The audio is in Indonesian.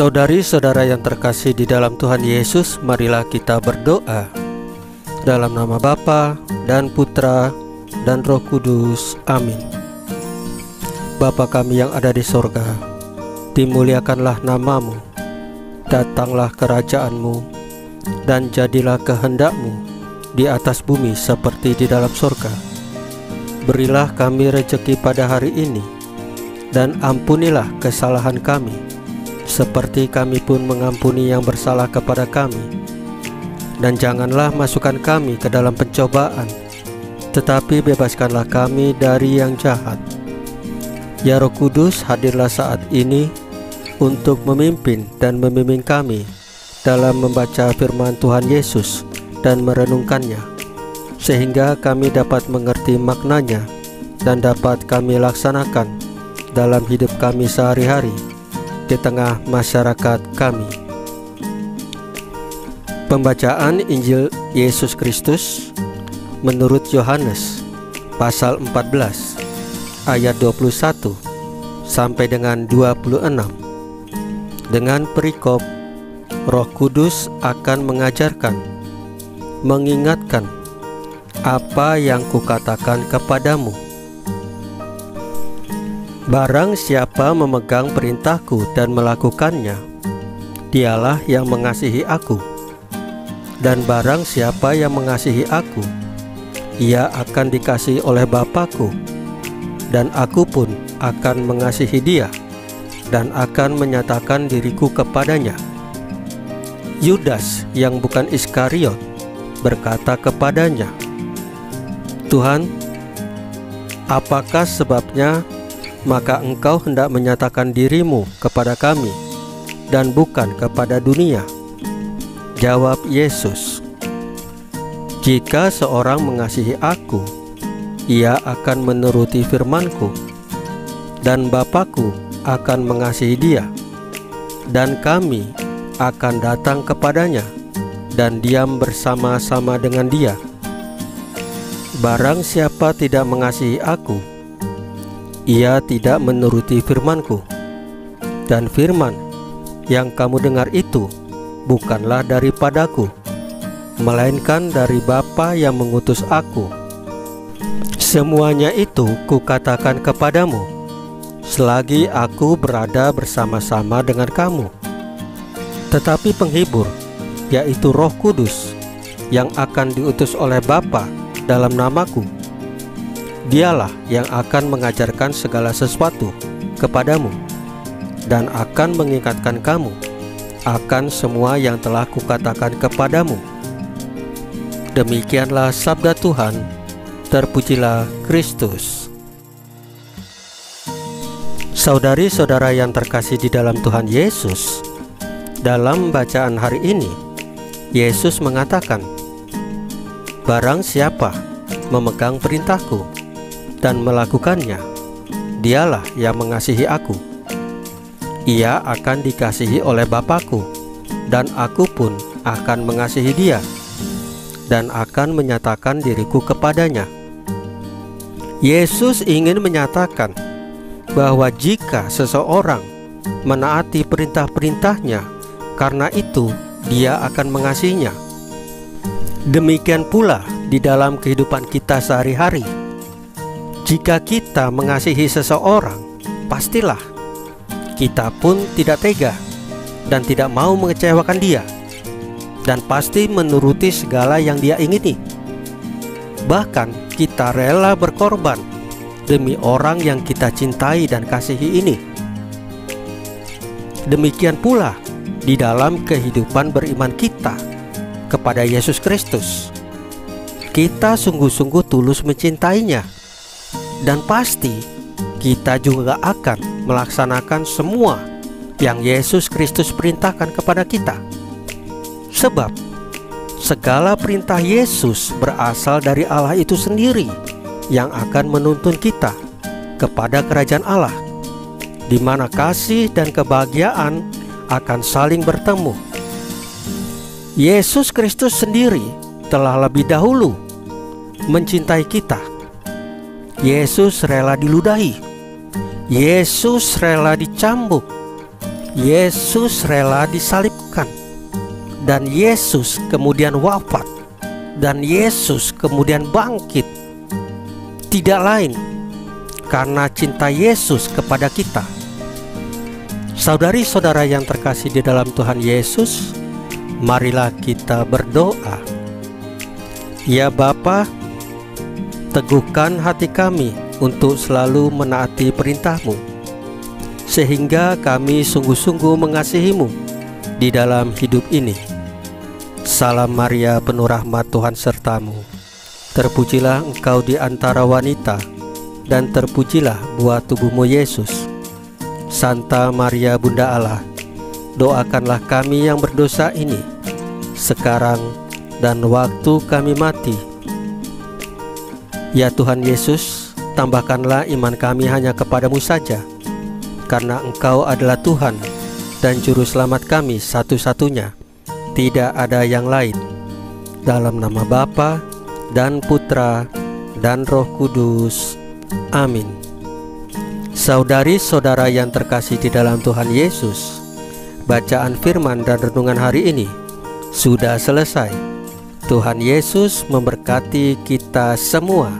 Saudari-saudara yang terkasih di dalam Tuhan Yesus, marilah kita berdoa. Dalam nama Bapa dan Putra dan Roh Kudus. Amin. Bapa kami yang ada di sorga, dimuliakanlah namamu, datanglah kerajaan-Mu, dan jadilah kehendak-Mu di atas bumi seperti di dalam sorga. Berilah kami rejeki pada hari ini, dan ampunilah kesalahan kami, seperti kami pun mengampuni yang bersalah kepada kami. Dan janganlah masukkan kami ke dalam pencobaan, tetapi bebaskanlah kami dari yang jahat. Ya Roh Kudus, hadirlah saat ini untuk memimpin dan membimbing kami dalam membaca firman Tuhan Yesus dan merenungkannya, sehingga kami dapat mengerti maknanya dan dapat kami laksanakan dalam hidup kami sehari-hari di tengah masyarakat kami. Pembacaan Injil Yesus Kristus menurut Yohanes pasal 14 ayat 21 sampai dengan 26. Dengan perikop, Roh Kudus akan mengajarkan, mengingatkan apa yang kukatakan kepadamu. Barang siapa memegang perintahku dan melakukannya, dialah yang mengasihi aku. Dan barang siapa yang mengasihi aku, ia akan dikasihi oleh Bapa-Ku, dan aku pun akan mengasihi dia, dan akan menyatakan diriku kepadanya. Yudas yang bukan Iskariot berkata kepadanya, Tuhan, apakah sebabnya maka engkau hendak menyatakan dirimu kepada kami dan bukan kepada dunia? Jawab Yesus, jika seorang mengasihi aku, ia akan menuruti firman-Ku, dan Bapa-Ku akan mengasihi dia, dan kami akan datang kepadanya dan diam bersama-sama dengan dia. Barang siapa tidak mengasihi aku, ia tidak menuruti firman-Ku, dan firman yang kamu dengar itu bukanlah daripadaku, melainkan dari Bapa yang mengutus aku. Semuanya itu kukatakan kepadamu, selagi aku berada bersama-sama dengan kamu. Tetapi penghibur, yaitu Roh Kudus, yang akan diutus oleh Bapa dalam namaku, dialah yang akan mengajarkan segala sesuatu kepadamu, dan akan mengingatkan kamu akan semua yang telah kukatakan kepadamu. Demikianlah sabda Tuhan. Terpujilah Kristus. Saudari-saudara yang terkasih di dalam Tuhan Yesus, dalam bacaan hari ini, Yesus mengatakan, barang siapa memegang perintahku dan melakukannya, dialah yang mengasihi aku. Ia akan dikasihi oleh Bapa-Ku, dan aku pun akan mengasihi dia, dan akan menyatakan diriku kepadanya. Yesus ingin menyatakan bahwa jika seseorang menaati perintah-perintahnya, karena itu dia akan mengasihinya. Demikian pula di dalam kehidupan kita sehari-hari. Jika kita mengasihi seseorang, pastilah kita pun tidak tega dan tidak mau mengecewakan dia, dan pasti menuruti segala yang dia ingini. Bahkan kita rela berkorban demi orang yang kita cintai dan kasihi ini. Demikian pula di dalam kehidupan beriman kita kepada Yesus Kristus. Kita sungguh-sungguh tulus mencintainya, dan pasti kita juga akan melaksanakan semua yang Yesus Kristus perintahkan kepada kita. Sebab segala perintah Yesus berasal dari Allah itu sendiri, yang akan menuntun kita kepada kerajaan Allah, di mana kasih dan kebahagiaan akan saling bertemu. Yesus Kristus sendiri telah lebih dahulu mencintai kita. Yesus rela diludahi, Yesus rela dicambuk, Yesus rela disalibkan, dan Yesus kemudian wafat, dan Yesus kemudian bangkit. Tidak lain karena cinta Yesus kepada kita. Saudari-saudara yang terkasih di dalam Tuhan Yesus, marilah kita berdoa. Ya Bapa, teguhkan hati kami untuk selalu menaati perintah-Mu, sehingga kami sungguh-sungguh mengasihi-Mu di dalam hidup ini. Salam Maria, penuh rahmat, Tuhan sertamu. Terpujilah engkau di antara wanita, dan terpujilah buah tubuhmu Yesus. Santa Maria Bunda Allah, doakanlah kami yang berdosa ini, sekarang dan waktu kami mati. Ya Tuhan Yesus, tambahkanlah iman kami hanya kepadamu saja, karena Engkau adalah Tuhan dan Juru Selamat kami satu-satunya. Tidak ada yang lain. Dalam nama Bapa dan Putra dan Roh Kudus. Amin. Saudari-saudara yang terkasih di dalam Tuhan Yesus, bacaan firman dan renungan hari ini sudah selesai. Tuhan Yesus memberkati kita semua.